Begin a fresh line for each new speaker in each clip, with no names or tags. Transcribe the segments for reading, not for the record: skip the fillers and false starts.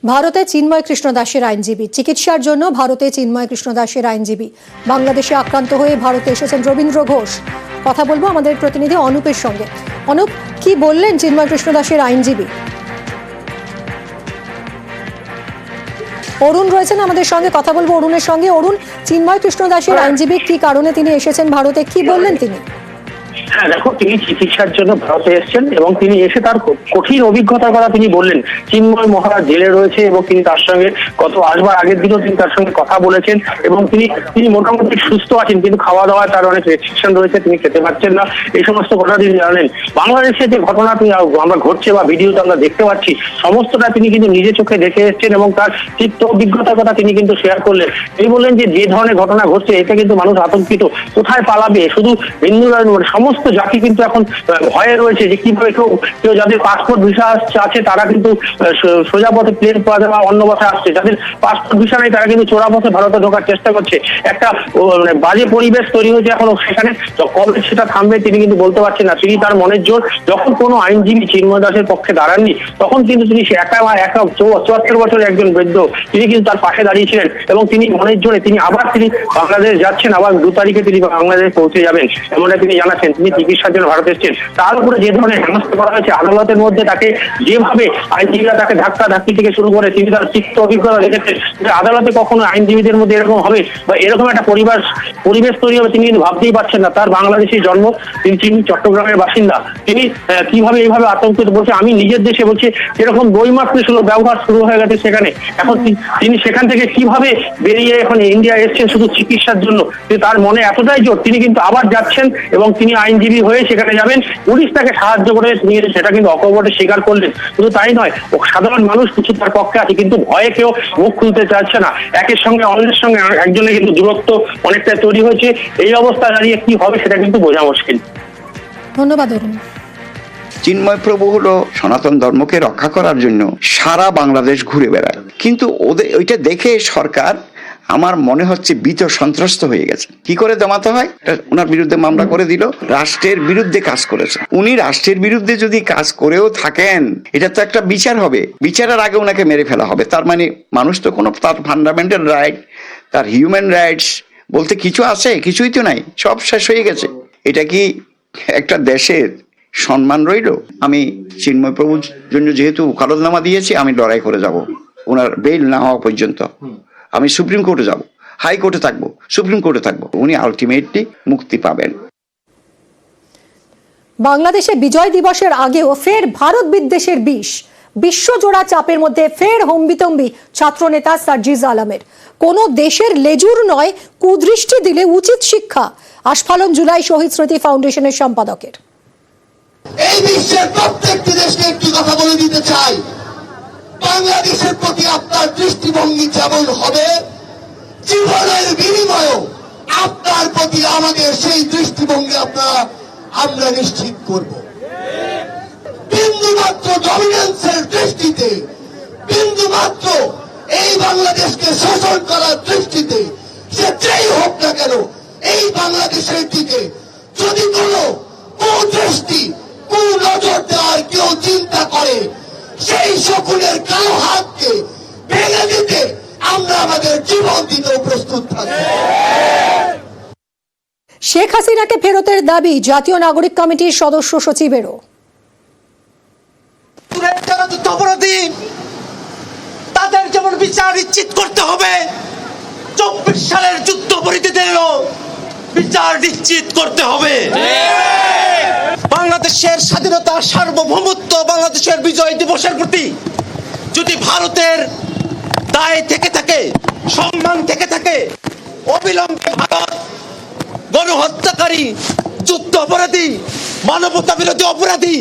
ভারতে চিন্ময় কৃষ্ণ দাসের আইনজীবী, চিকিৎসার জন্য ভারতে চিন্ময় কৃষ্ণ দাসের আইনজীবী বাংলাদেশে আক্রান্ত হয়ে ভারতে এসেছেন রবীন্দ্র ঘোষ। কথা বলবো আমাদের প্রতিনিধি অনুপের সঙ্গে। অনুপ, কি বললেন চিন্ময় কৃষ্ণ দাসের আইনজীবী? অরুণ রয়েছেন আমাদের সঙ্গে, কথা বলবো অরুণের সঙ্গে। অরুণ, চিন্ময় কৃষ্ণ দাসের আইনজীবী কি কারণে তিনি এসেছেন ভারতে, কি বললেন তিনি?
হ্যাঁ দেখো, তিনি চিকিৎসার জন্য ভারতে এসেছেন এবং তিনি এসে তার কঠিন অভিজ্ঞতার কথা তিনি বললেন। চিন্ময় মহারাজ জেলে রয়েছে এবং তিনি তার সঙ্গে গত আসবার আগের দিনও তিনি তার সঙ্গে কথা বলেছেন এবং তিনি মোটামুটি সুস্থ আছেন, কিন্তু খাওয়া দাওয়ায় তার অনেক রেস্ট্রিকশন রয়েছে, তিনি খেতে পারছেন না, এই সমস্ত কথা তিনি জানেন। বাংলাদেশে যে ঘটনা আমরা ঘটছে বা ভিডিওতে আমরা দেখতে পাচ্ছি, সমস্তটা তিনি কিন্তু নিজে চোখে দেখে এসেছেন এবং তার তিক্ত অভিজ্ঞতার কথা তিনি কিন্তু শেয়ার করলেন। তিনি বললেন যে ধরনের ঘটনা ঘটছে এতে কিন্তু মানুষ আতঙ্কিত, কোথায় পালাবে, শুধু হিন্দুরা সমস্ত জাতি কিন্তু এখন ভয়ে রয়েছে যে কিভাবে কেউ যাদের পাসপোর্ট ভিসা আছে তারা কিন্তু সোজা পথে প্লেন পথে বা অন্য পথে আসছে, যাদের পাসপোর্ট ভিসা নেই তারা কিন্তু চোরা পথে ভারতে ঢোকার চেষ্টা করছে। একটা বাজে পরিবেশ তৈরি হয়েছে এখন সেখানে। কবে সেটা থামবে তিনি কিন্তু বলতে পারছেন না। তিনি তার মনের জোর, যখন কোনো আইনজীবী চিন্ময় দাসের পক্ষে দাঁড়াননি তখন কিন্তু তিনি একা 74 বছরের একজন বৃদ্ধ, তিনি কিন্তু তার পাশে দাঁড়িয়েছিলেন এবং তিনি মনের জোরে তিনি বাংলাদেশ যাচ্ছেন, আবার 2 তারিখে তিনি বাংলাদেশ পৌঁছে যাবেন এমনটা তিনি জানাচ্ছেন। তিনি চিকিৎসার জন্য ভারতে এসেছেন। তার উপরে যে ধরনের হেনস্থা করা হয়েছে আদালতের মধ্যে, তাকে যেভাবে আইনজীবীরা তাকে ধাক্কি থেকে শুরু করে, তিনি তার তিক্ত অভিজ্ঞতা রেখেছেন যে আদালতে কখনো আইনজীবীদের মধ্যে এরকম হবে বা এরকম একটা পরিবেশ তৈরি হবে তিনি কিন্তু ভাবতেই পারছেন না। তার বাংলাদেশের জন্ম, তিনি চট্টগ্রামের বাসিন্দা, তিনি কিভাবে এইভাবে আতঙ্কিত বলছে। আমি নিজের দেশে বলছি যেরকম বৈমাত্রিক ব্যবহার শুরু হয়ে গেছে সেখানে, এখন তিনি সেখান থেকে কিভাবে বেরিয়ে এখন ইন্ডিয়া এসেছেন শুধু চিকিৎসার জন্য। তার মনে এতটাই জোর, তিনি কিন্তু আবার যাচ্ছেন এবং তিনি আইনজীবী হয়ে সেখানে যাবেন। পুলিশ তাকে সাহায্য করে নিয়ে সেটা কিন্তু অকপটে স্বীকার করলেন। শুধু তাই নয়, সাধারণ মানুষ কিছু তার পক্ষে আছে কিন্তু ভয়ে কেউ মুখ খুলতে চাচ্ছে না। একের সঙ্গে অন্যের সঙ্গে একজনের কিন্তু দূরত্ব অনেকটা তৈরি হয়েছে। এই অবস্থা দাঁড়িয়ে কি হবে সেটা কিন্তু বোঝা মুশকিল।
ধন্যবাদ অরুণ।
চিন্ময় প্রভু হলো সনাতন ধর্মকে রক্ষা করার জন্য সারা বাংলাদেশ ঘুরে বেড়ায়, কিন্তু ওইটা দেখে সরকার আমার মনে হচ্ছে ভীত সন্ত্রস্ত হয়ে গেছে। কি করে দমাতে হয়, ওনার বিরুদ্ধে মামলা করে দিল। রাষ্ট্রের বিরুদ্ধে কাজ করেছে উনি, রাষ্ট্রের বিরুদ্ধে যদি কাজ করেও থাকেন এটা তো একটা বিচার হবে, বিচারের আগে ওনাকে মেরে ফেলা হবে। তার মানে মানুষ তো কোনো তার ফান্ডামেন্টাল রাইট, তার হিউম্যান রাইটস বলতে কিছু আছে? কিছুই তো নাই, সব শেষ হয়ে গেছে। এটা কি একটা দেশের সম্মান রইল? আমি চিন্ময় প্রভুর জন্য যেহেতু ওকালতনামা দিয়েছি, আমি লড়াই করে যাব ওনার বেইল না হওয়া পর্যন্ত। আমি সুপ্রিম কোর্টে যাব, হাইকোর্টে থাকবো, সুপ্রিম কোর্টে থাকবো, উনি আলটিমেটলি মুক্তি পাবেন।
বাংলাদেশে বিজয় দিবসের আগেও ফের ভারত বিদ্বেষের বিষ, বিশ্বজোড়া চাপের মধ্যে ফের হম্বিতম্বি ছাত্রনেতা সার্জিজ আলমের। কোন দেশের লেজুর নয়, কুদৃষ্টি দিলে উচিত শিক্ষা, আস্ফালন জুলাই শহীদ স্মৃতি ফাউন্ডেশনের সম্পাদকের।
এই বিশ্বের প্রত্যেকটি দেশকে একটি কথা বলে দিতে চাই, বাংলাদেশের প্রতি আপনার দৃষ্টিভঙ্গি যেমন হবে, জীবনের বিনিময়েও আপনার প্রতি আমাদের সেই দৃষ্টিভঙ্গি আমরা নিশ্চিত করব। বিন্দুমাত্র ডমিনেন্সের দৃষ্টিতে, বিন্দুমাত্র এই বাংলাদেশকে শোষণ করার দৃষ্টিতে সে যেই হোক না কেন, এই বাংলাদেশের দিকে যদি কোনো কুদৃষ্টি, কুনজর দেওয়ার কেউ চিন্তা করে, সেই শকুনের কালো হাতকে ভেঙে দিতে আমরা আমাদের জীবন দিতেও প্রস্তুত থাকব।
শেখ হাসিনাকে ফেরতের দাবি জাতীয় নাগরিক কমিটির সদস্য সচিবেরও।
যারা যুদ্ধাপরাধী তাদের যেমন বিচার নিশ্চিত করতে হবে, 24 সালের যুদ্ধাপরাধীদেরও বিচার নিশ্চিত করতে হবে। বাংলাদেশের স্বাধীনতা, সার্বভৌমত্ব, বাংলাদেশের বিজয় দিবসের প্রতি যদি ভারতের দায় থেকে থাকে, সম্মান থেকে থাকে, অবিলম্বে ভারত গণহত্যাকারী, যুদ্ধ অপরাধী, মানবতা বিরোধী অপরাধী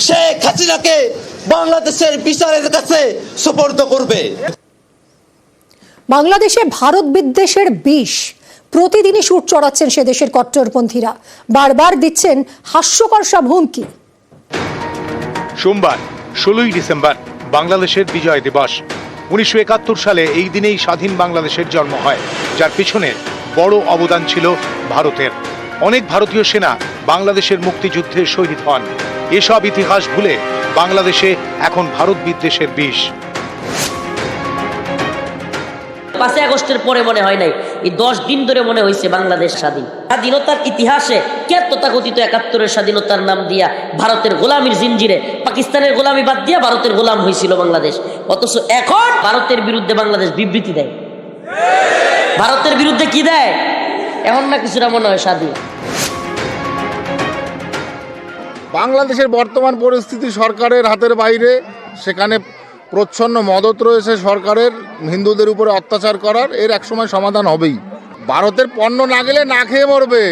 শেখ হাসিনাকে বাংলাদেশের বিচারের কাছে সুপর্দ করবে।
বাংলাদেশে ভারত বিদ্বেষের বিষ প্রতিদিনই সুর চড়াচ্ছেন সে দেশের কট্টরপন্থীরা, বারবার দিচ্ছেন হাস্যকর সব হুমকি।
সোমবার 16ই ডিসেম্বর বাংলাদেশের বিজয় দিবস। 1971 সালে এই দিনেই স্বাধীন বাংলাদেশের জন্ম হয়, যার পিছনে বড় অবদান ছিল ভারতের। অনেক ভারতীয় সেনা বাংলাদেশের মুক্তিযুদ্ধে শহীদ হন। এসব ইতিহাস ভুলে বাংলাদেশে এখন ভারত বিদ্বেষের বিষ।
5 আগস্টের পরে মনে হয় নাই, এই 10 দিন ধরে মনে হয়েছে বাংলাদেশ স্বাধীন। স্বাধীনতার ইতিহাসে কে তথাকথিত 71-এর স্বাধীনতার নাম দিয়া ভারতের গোলামির জিঞ্জিরে, পাকিস্তানের গোলামি বাদ দিয়া ভারতের গোলাম হয়েছিল বাংলাদেশ। অথচ এখন ভারতের বিরুদ্ধে বাংলাদেশ বিবৃতি দেয়। ভারতের বিরুদ্ধে কি দেয়? এখন না কিছুটা মনে হয় স্বাধীন।
বাংলাদেশের বর্তমান পরিস্থিতি সরকারের হাতের বাইরে, সেখানে প্রচ্ছন্ন মদত রয়েছে সরকারের হিন্দুদের উপরে অত্যাচার করার। এর একসময় সমাধান হবেই। ভারতের পণ্য না গেলে না খেয়ে মরবে।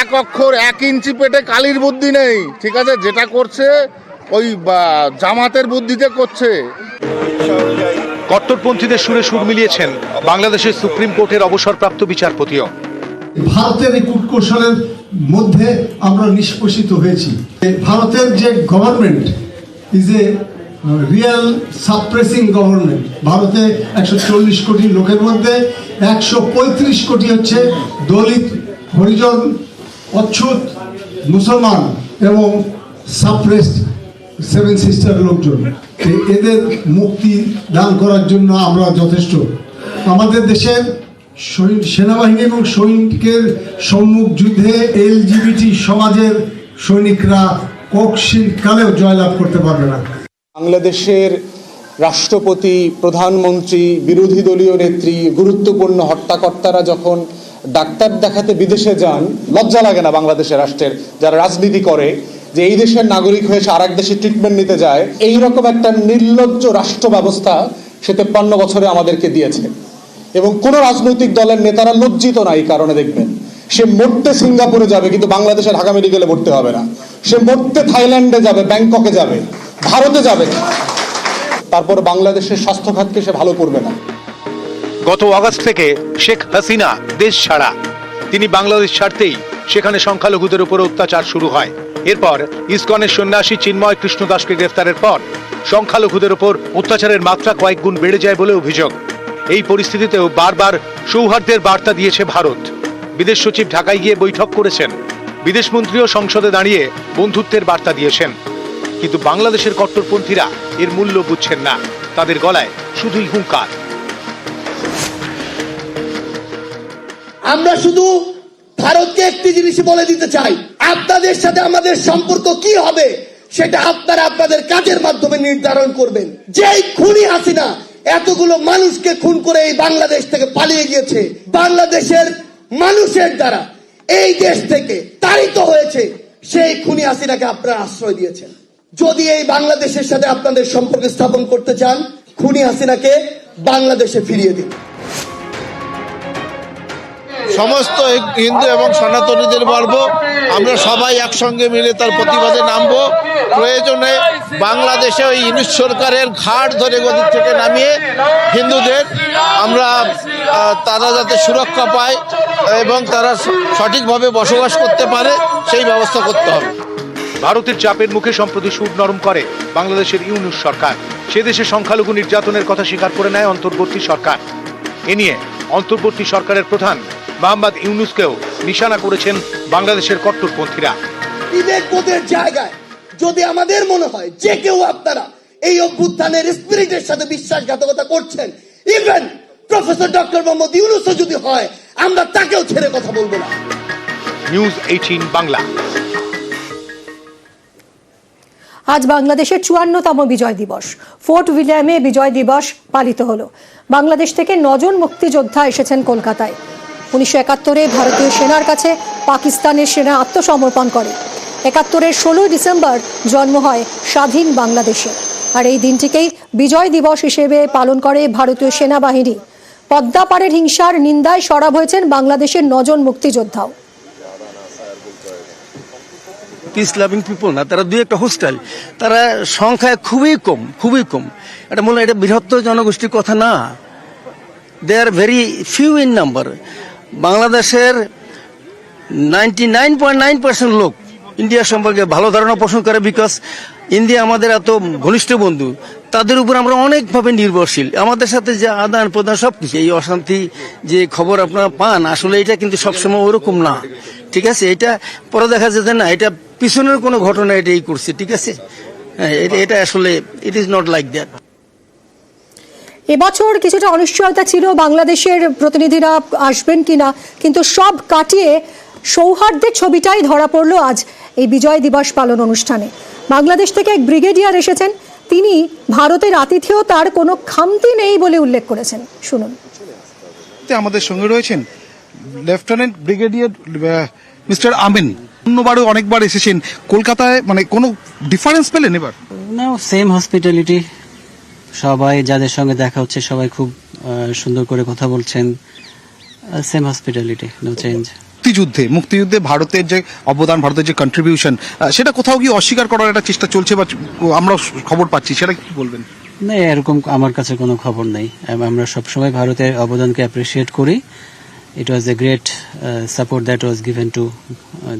1 অক্ষর 1 ইঞ্চি পেটে কালির বুদ্ধি নেই, ঠিক আছে? যেটা করছে ওই জামাতের বুদ্ধিতে করছে।
কট্টরপন্থীদের সুরে সুর মিলিয়েছেন বাংলাদেশের সুপ্রিম কোর্টের অবসরপ্রাপ্ত বিচারপতিও।
ভারতের এই কূটকৌশলের মধ্যে আমরা নিষ্পেষিত হয়েছি। ভারতের যে government is a real suppressing government. ভারতে 140 কোটি লোকের মধ্যে 135 কোটি হচ্ছে দলিত, হরিজন, অচ্ছুত, মুসলমান এবং সাপ্রেসড 7 সিস্টার লোকজন। এদের মুক্তি দান করার জন্য আমরা যথেষ্ট। আমাদের দেশের সেনাবাহিনী এবং সৈনিকের সম্মুখ যুদ্ধে LGBT সমাজের সৈনিকরা কক্ষিণ কালেও জয়লাভ করতে পারবে না।
বাংলাদেশের রাষ্ট্রপতি, প্রধানমন্ত্রী, বিরোধী দলীয় নেত্রী, গুরুত্বপূর্ণ হত্যাকর্তারা যখন ডাক্তার দেখাতে বিদেশে যান, লজ্জা লাগে না বাংলাদেশের রাষ্ট্রের যারা রাজনীতি করে যে এই দেশের নাগরিক হয়েছে আরেক দেশে ট্রিটমেন্ট নিতে যায়? এইরকম একটা নির্লজ্জ রাষ্ট্র ব্যবস্থা সে 53 বছরে আমাদেরকে দিয়েছে। এবং কোন রাজনৈতিক দলের নেতারা লজ্জিত না এই কারণে। দেখবেন সে মরতে সিঙ্গাপুরে যাবে, কিন্তু বাংলাদেশে ঢাকা মেডিকেলে ভর্তি হবে না। সে মরতে থাইল্যান্ডে যাবে, ব্যাংককে যাবে, ভারতে যাবে, তারপর বাংলাদেশের স্বাস্থ্য খাতকে সে ভালো করবে না।
গত আগস্ট থেকে শেখ হাসিনা দেশ ছাড়া। তিনি বাংলাদেশ ছাড়তেই সেখানে সংখ্যালঘুদের উপর অত্যাচার শুরু হয়। এরপর ইসকনের সন্ন্যাসী চিন্ময় কৃষ্ণ দাসকে গ্রেফতারের পর সংখ্যালঘুদের উপর অত্যাচারের মাত্রা কয়েক গুণ বেড়ে যায় বলে অভিযোগ। এই পরিস্থিতিতেও বারবার সৌহার্দ্যের বার্তা দিয়েছে ভারত। বিদেশ সচিব ঢাকায় গিয়ে বৈঠক করেছেন, বিদেশমন্ত্রীও সংসদে দাঁড়িয়ে বন্ধুত্বের বার্তা দিয়েছেন। কিন্তু বাংলাদেশের কট্টরপন্থীরা এর মূল্য বুঝছেন না। তাদের গলায় শুধুই হুঙ্কার।
আমরা শুধু ভারতকে একটি জিনিসই বলে দিতে চাই, আপনাদের সাথে আমাদের সম্পর্ক কি হবে সেটা আপনারা আপনাদের কাজের মাধ্যমে নির্ধারণ করবেন। যেই খুনি হাসিনা এতগুলো মানুষকে খুন করে এই বাংলাদেশ থেকে পালিয়ে গিয়েছে, বাংলাদেশের মানুষের দ্বারা এই দেশ থেকে তাড়িত হয়েছে, সেই খুনি হাসিনাকে আপনারা আশ্রয় দিয়েছেন। যদি এই বাংলাদেশের সাথে আপনাদের সম্পর্ক স্থাপন করতে চান, খুনি হাসিনাকে বাংলাদেশে ফিরিয়ে দিন।
সমস্ত হিন্দু এবং সনাতনীদের বলবো, আমরা সবাই একসঙ্গে মিলে তার প্রতিবাদে নামবো। প্রয়োজনে বাংলাদেশে ওই ইউনিট সরকারের ঘাট ধরে গদি থেকে নামিয়ে হিন্দুদের আমরা তারা যাতে সুরক্ষা পায় এবং তারা সঠিকভাবে বসবাস করতে পারে সেই ব্যবস্থা করতে হবে।
ভারতের চাপের মুখে সম্প্রতি সুর নরম করে বাংলাদেশের ইউনূস সরকার। সে দেশে সংখ্যালঘু নির্যাতনের কথা স্বীকার করে নেয় অন্তর্বর্তী সরকার। এ নিয়ে অন্তর্বর্তী সরকারের প্রধান মোহাম্মদ ইউনূসকেও নিশানা করেছেন বাংলাদেশের কট্টরপন্থীরা।
বিবেকবোধের জায়গায় যদি আমাদের মনে হয় যে কেউ আপনারা এই অভ্যুত্থানের স্পিরিটের সাথে বিশ্বাসঘাতকতা করছেন, ইভেন প্রফেসর ডক্টর মোহাম্মদ ইউনূসও যদি হয়, আমরা তাকেও ছেড়ে কথা বলবো না।
নিউজ 18 বাংলা।
আজ বাংলাদেশের 54তম বিজয় দিবস। ফোর্ট উইলিয়ামে বিজয় দিবস পালিত হলো। বাংলাদেশ থেকে 9 জন মুক্তিযোদ্ধা এসেছেন কলকাতায়। 1971-এ ভারতীয় সেনার কাছে পাকিস্তানের সেনা আত্মসমর্পণ করে। 71-এর 16 ডিসেম্বর জন্ম হয় স্বাধীন বাংলাদেশে। আর এই দিনটিকেই বিজয় দিবস হিসেবে পালন করে ভারতীয় সেনাবাহিনী। পদ্মা পাড়ের হিংসার নিন্দায় সরব হয়েছেন বাংলাদেশের 9 জন মুক্তিযোদ্ধাও।
পিস লাভিং পিপল না, তারা দুই একটা হোস্টাইল, তারা সংখ্যায় খুবই কম। এটা মনে হয় এটা বৃহত্তর জনগোষ্ঠীর কথা না। They are very few in number. বাংলাদেশের 99.9% লোক ইন্ডিয়া সম্পর্কে ভালো ধারণা পোষণ করে, বিকজ ইন্ডিয়া আমাদের এত ঘনিষ্ঠ বন্ধু, তাদের উপর আমরা অনেকভাবে নির্ভরশীল। আমাদের সাথে যে আদান প্রদান সবকিছু, এই অশান্তি যে খবর আপনারা পান, আসলে এটা কিন্তু সবসময় ওরকম না, ঠিক আছে? এটা পরে দেখা যেতে না এটা পিছনের কোনো ঘটনা এটাই করছে, ঠিক আছে? এটা আসলে it is not like that.
এবছর কিছুটা অনিশ্চয়তা ছিল, বাংলাদেশের প্রতিনিধিরা আসবেন কিনা, কিন্তু সব কাটিয়ে সৌহার্দ্যের ছবিটাই ধরা পড়লো আজ এই বিজয় দিবস পালন অনুষ্ঠানে। বাংলাদেশ থেকে এক ব্রিগেডিয়ার এসেছেন, তিনি ভারতের আতিথেয়তার কোনো খামতি নেই বলে উল্লেখ করেছেন। শুনুন।
আমাদের সঙ্গে রয়েছেন লেফটেন্যান্ট ব্রিগেডিয়ার মিস্টার আমিন। অন্যবারও অনেকবার এসেছেন কলকাতায়, মানে কোনো ডিফারেন্স পেলেন এবার?
না, সেম হসপিটালিটি। সবাই যাদের সঙ্গে দেখা হচ্ছে সবাই খুব সুন্দর করে কথা বলছেন। Same hospitality, no change.
মুক্তিযুদ্ধে ভারতের যে অবদান, ভারতের যে কন্ট্রিবিউশন, সেটা কোথাও গিয়ে অস্বীকার করার একটা চেষ্টা চলছে বা আমরা খবর পাচ্ছি, সেটা কি বলবেন?
না, এরকম আমার কাছে কোনো খবর নেই। আমরা সবসময় ভারতের অবদানকে অ্যাপ্রিসিয়েট করি। It was a great support that was given to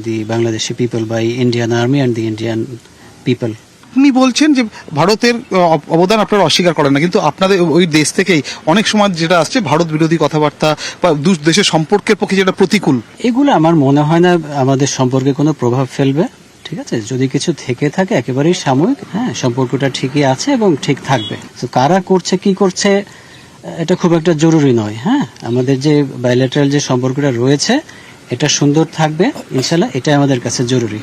the Bangladeshi people by Indian Army and the Indian people.
আপনি বলছেন যে ভারতের অবদান আপনারা অস্বীকার করেন না, কিন্তু আপনাদের ওই দেশ থেকেই অনেক সময় যেটা আসছে ভারত বিরোধী কথাবার্তা বা দেশের সম্পর্কের পক্ষে যেটা প্রতিকূল,
এগুলো আমার মনে হয় না আমাদের সম্পর্কে কোনো প্রভাব ফেলবে। ঠিক আছে, যদি কিছু থেকে থাকে একেবারেই সাময়িক। হ্যাঁ, সম্পর্কটা ঠিকই আছে এবং ঠিক থাকবে। তো কারা করছে কি করছে এটা খুব একটা জরুরি নয়। হ্যাঁ, আমাদের যে বাইলেটারাল যে সম্পর্কটা রয়েছে এটা সুন্দর থাকবে ইনশাল্লাহ, এটাই আমাদের কাছে জরুরি।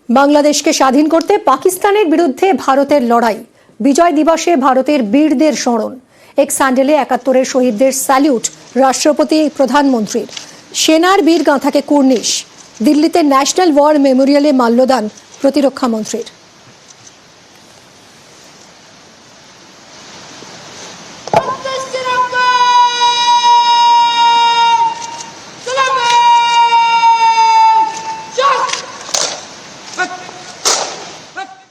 বাংলাদেশকে স্বাধীন করতে পাকিস্তানের বিরুদ্ধে ভারতের লড়াই, বিজয় দিবসে ভারতের বীরদের স্মরণ, এক্স হ্যান্ডেলে ৭১-এর শহীদদের স্যালিউট রাষ্ট্রপতি প্রধানমন্ত্রীর, সেনার বীর গাঁথাকে কুর্নিশ, দিল্লিতে ন্যাশনাল ওয়ার মেমোরিয়ালে মাল্যদান প্রতিরক্ষা মন্ত্রীর।